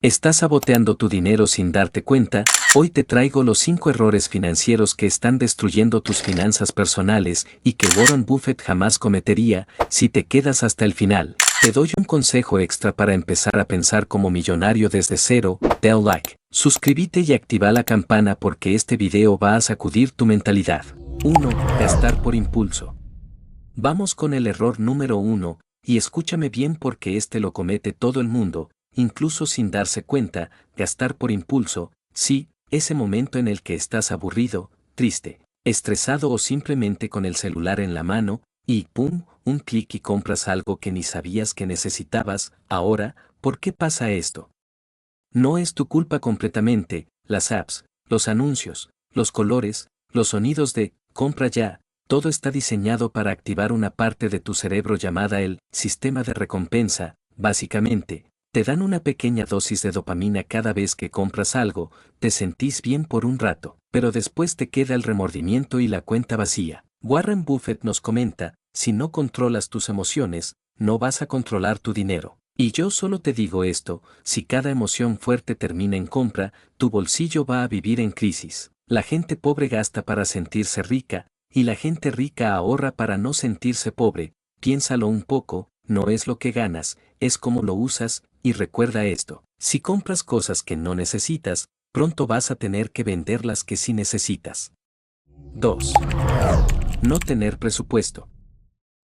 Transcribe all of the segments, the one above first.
¿Estás saboteando tu dinero sin darte cuenta? Hoy te traigo los 5 errores financieros que están destruyendo tus finanzas personales y que Warren Buffett jamás cometería. Si te quedas hasta el final, te doy un consejo extra para empezar a pensar como millonario desde cero. Dale like, suscríbete y activa la campana porque este video va a sacudir tu mentalidad. 1. Gastar por impulso. Vamos con el error número 1, y escúchame bien porque este lo comete todo el mundo. Incluso sin darse cuenta, gastar por impulso, sí, ese momento en el que estás aburrido, triste, estresado o simplemente con el celular en la mano, y ¡pum!, un clic y compras algo que ni sabías que necesitabas. Ahora, ¿por qué pasa esto? No es tu culpa completamente, las apps, los anuncios, los colores, los sonidos de compra ya, todo está diseñado para activar una parte de tu cerebro llamada el sistema de recompensa. Básicamente, te dan una pequeña dosis de dopamina cada vez que compras algo, te sentís bien por un rato, pero después te queda el remordimiento y la cuenta vacía. Warren Buffett nos comenta, si no controlas tus emociones, no vas a controlar tu dinero. Y yo solo te digo esto, si cada emoción fuerte termina en compra, tu bolsillo va a vivir en crisis. La gente pobre gasta para sentirse rica, y la gente rica ahorra para no sentirse pobre. Piénsalo un poco, no es lo que ganas, es cómo lo usas, y recuerda esto, si compras cosas que no necesitas, pronto vas a tener que vender las que sí necesitas. 2. No tener presupuesto.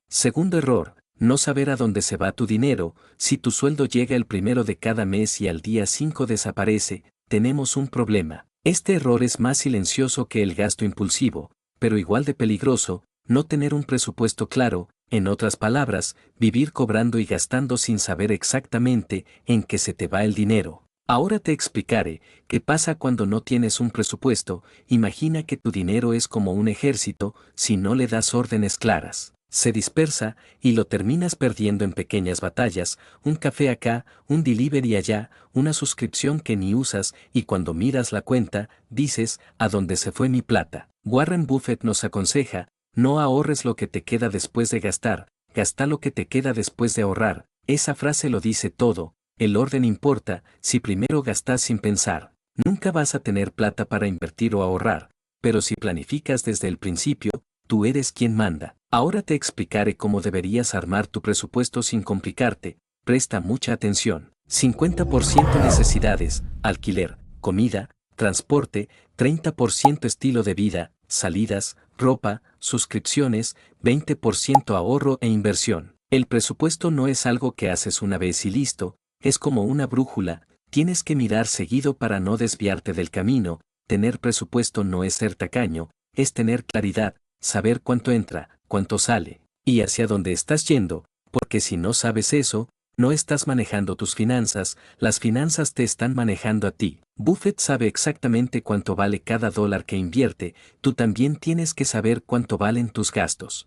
Segundo error, no saber a dónde se va tu dinero. Si tu sueldo llega el primero de cada mes y al día 5 desaparece, tenemos un problema. Este error es más silencioso que el gasto impulsivo, pero igual de peligroso. No tener un presupuesto claro, en otras palabras, vivir cobrando y gastando sin saber exactamente en qué se te va el dinero. Ahora te explicaré qué pasa cuando no tienes un presupuesto. Imagina que tu dinero es como un ejército, si no le das órdenes claras, se dispersa y lo terminas perdiendo en pequeñas batallas, un café acá, un delivery allá, una suscripción que ni usas, y cuando miras la cuenta, dices, ¿a dónde se fue mi plata? Warren Buffett nos aconseja, no ahorres lo que te queda después de gastar, gasta lo que te queda después de ahorrar. Esa frase lo dice todo, el orden importa. Si primero gastas sin pensar, nunca vas a tener plata para invertir o ahorrar, pero si planificas desde el principio, tú eres quien manda. Ahora te explicaré cómo deberías armar tu presupuesto sin complicarte. Presta mucha atención. 50% necesidades, alquiler, comida, transporte, 30% estilo de vida, salidas, ropa, suscripciones, 20% ahorro e inversión. El presupuesto no es algo que haces una vez y listo, es como una brújula, tienes que mirar seguido para no desviarte del camino. Tener presupuesto no es ser tacaño, es tener claridad, saber cuánto entra, cuánto sale, y hacia dónde estás yendo, porque si no sabes eso, no estás manejando tus finanzas, las finanzas te están manejando a ti. Buffett sabe exactamente cuánto vale cada dólar que invierte, tú también tienes que saber cuánto valen tus gastos.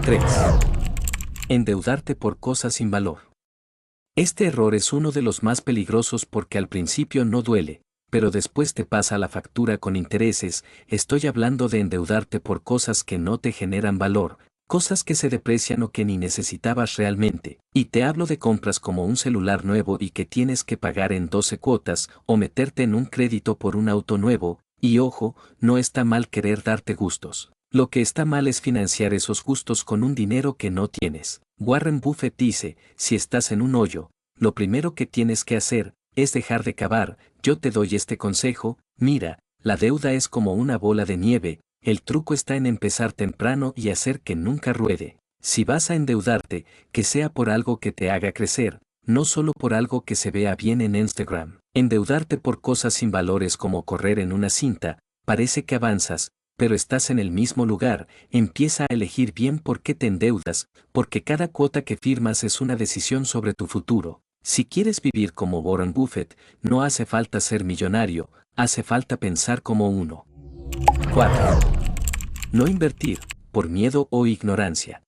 3. Endeudarte por cosas sin valor. Este error es uno de los más peligrosos porque al principio no duele, pero después te pasa la factura con intereses. Estoy hablando de endeudarte por cosas que no te generan valor, cosas que se deprecian o que ni necesitabas realmente. Y te hablo de compras como un celular nuevo y que tienes que pagar en 12 cuotas, o meterte en un crédito por un auto nuevo. Y ojo, no está mal querer darte gustos. Lo que está mal es financiar esos gustos con un dinero que no tienes. Warren Buffett dice, si estás en un hoyo, lo primero que tienes que hacer es dejar de cavar. Yo te doy este consejo, mira, la deuda es como una bola de nieve, el truco está en empezar temprano y hacer que nunca ruede. Si vas a endeudarte, que sea por algo que te haga crecer, no solo por algo que se vea bien en Instagram. Endeudarte por cosas sin valor es como correr en una cinta, parece que avanzas, pero estás en el mismo lugar. Empieza a elegir bien por qué te endeudas, porque cada cuota que firmas es una decisión sobre tu futuro. Si quieres vivir como Warren Buffett, no hace falta ser millonario, hace falta pensar como uno. 4. No invertir, por miedo o ignorancia.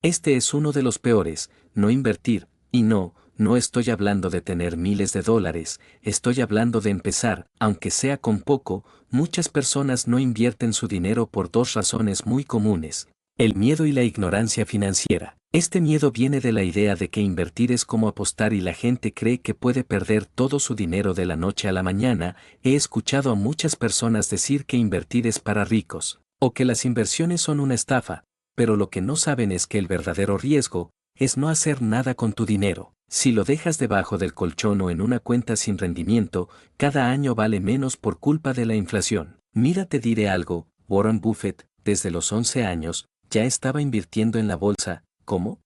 Este es uno de los peores, no invertir, y no estoy hablando de tener miles de dólares, estoy hablando de empezar, aunque sea con poco. Muchas personas no invierten su dinero por dos razones muy comunes, el miedo y la ignorancia financiera. Este miedo viene de la idea de que invertir es como apostar y la gente cree que puede perder todo su dinero de la noche a la mañana. He escuchado a muchas personas decir que invertir es para ricos, o que las inversiones son una estafa, pero lo que no saben es que el verdadero riesgo es no hacer nada con tu dinero. Si lo dejas debajo del colchón o en una cuenta sin rendimiento, cada año vale menos por culpa de la inflación. Mira, te diré algo, Warren Buffett, desde los 11 años, ya estaba invirtiendo en la bolsa. ¿Cómo?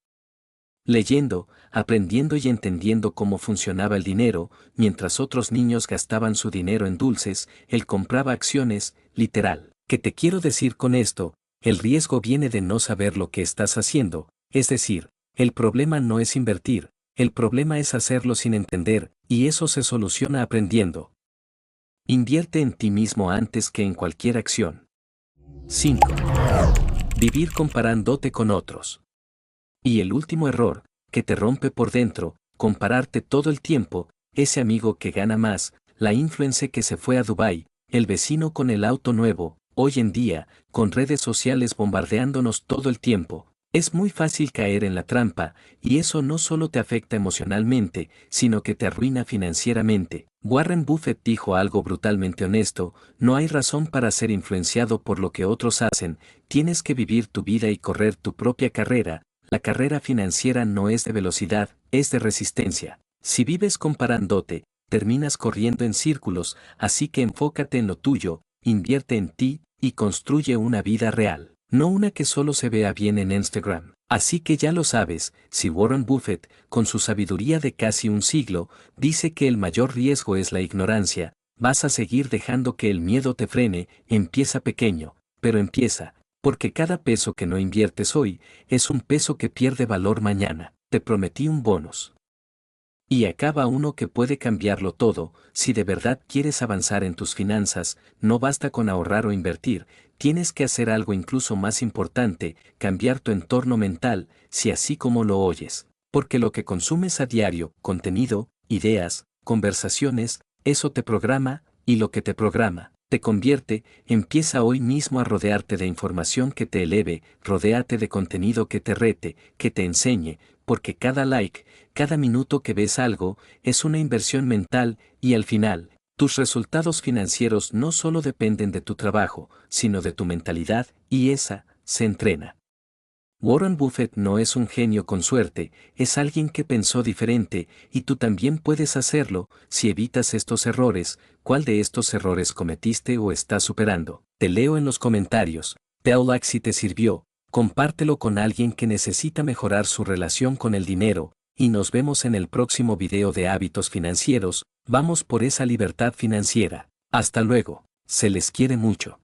Leyendo, aprendiendo y entendiendo cómo funcionaba el dinero, mientras otros niños gastaban su dinero en dulces, él compraba acciones, literal. ¿Qué te quiero decir con esto? El riesgo viene de no saber lo que estás haciendo, es decir, el problema no es invertir, el problema es hacerlo sin entender, y eso se soluciona aprendiendo. Invierte en ti mismo antes que en cualquier acción. 5. Vivir comparándote con otros. Y el último error, que te rompe por dentro, compararte todo el tiempo, ese amigo que gana más, la influencer que se fue a Dubái, el vecino con el auto nuevo, hoy en día, con redes sociales bombardeándonos todo el tiempo. Es muy fácil caer en la trampa, y eso no solo te afecta emocionalmente, sino que te arruina financieramente. Warren Buffett dijo algo brutalmente honesto: no hay razón para ser influenciado por lo que otros hacen, tienes que vivir tu vida y correr tu propia carrera. La carrera financiera no es de velocidad, es de resistencia. Si vives comparándote, terminas corriendo en círculos, así que enfócate en lo tuyo, invierte en ti, y construye una vida real, no una que solo se vea bien en Instagram. Así que ya lo sabes, si Warren Buffett, con su sabiduría de casi un siglo, dice que el mayor riesgo es la ignorancia, vas a seguir dejando que el miedo te frene. Empieza pequeño, pero empieza. Porque cada peso que no inviertes hoy, es un peso que pierde valor mañana. Te prometí un bonus. Y acaba uno que puede cambiarlo todo. Si de verdad quieres avanzar en tus finanzas, no basta con ahorrar o invertir, tienes que hacer algo incluso más importante, cambiar tu entorno mental, si así como lo oyes. Porque lo que consumes a diario, contenido, ideas, conversaciones, eso te programa, y lo que te programa te convierte. Empieza hoy mismo a rodearte de información que te eleve, rodéate de contenido que te rete, que te enseñe, porque cada like, cada minuto que ves algo, es una inversión mental, y al final, tus resultados financieros no solo dependen de tu trabajo, sino de tu mentalidad, y esa, se entrena. Warren Buffett no es un genio con suerte, es alguien que pensó diferente, y tú también puedes hacerlo. Si evitas estos errores, ¿cuál de estos errores cometiste o estás superando? Te leo en los comentarios. Dale like si te sirvió, compártelo con alguien que necesita mejorar su relación con el dinero, y nos vemos en el próximo video de hábitos financieros. Vamos por esa libertad financiera. Hasta luego, se les quiere mucho.